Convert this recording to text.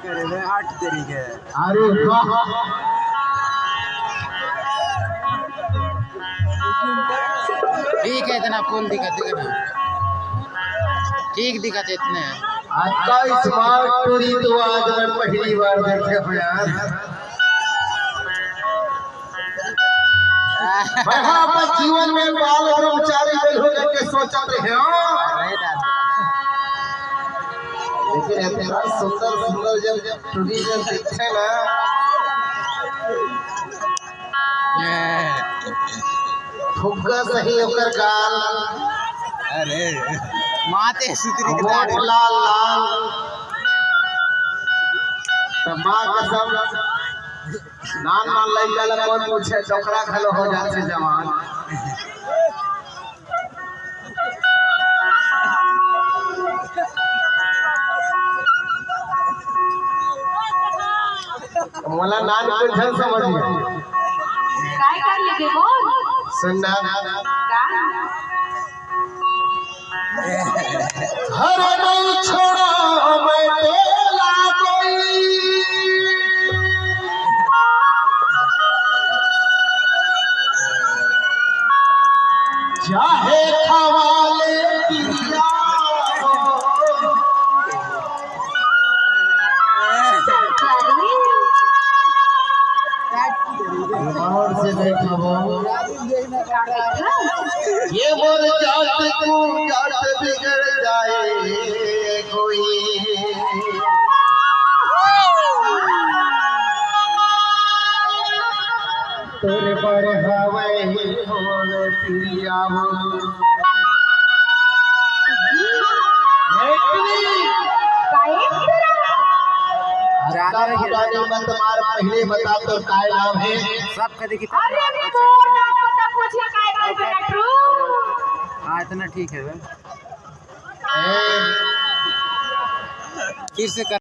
करे वे 8 तरीके। अरे वाह ठीक है, इतना फूल दिखा ना, ठीक दिखाते इतने। आज का स्मार्ट टूरी तो आज मैं पहली बार देखे हो यार। मैं अपन जीवन में बाल ब्रह्मचारी हो के सोचते हैं, लेकिन इतना सुंदर सुंदर जब टूरी जब दिखे ना, फुग्गा सही होकर गाल, अरे माते सुतरी के लाल लाल माँ कसम नान मान लइका ला कौन पूछे डोकरा खलो हो जाते जवान। मोला नान को ढंग समझिए काय कर लेगे बोल सुनना का हर नहीं छोड़ा मैं तेला कोई चाहे खवाले पिया और से देखो ये बोल जात तू जात बिगड़ जाए कोई तेरे पर हवे बोल पिया तुम्हारा पहले बता तो काय नाम है सब कभी अरे मोर नाम बता पूछे काय काय बैठू। हाँ इतना ठीक है। ए, फिर से कर।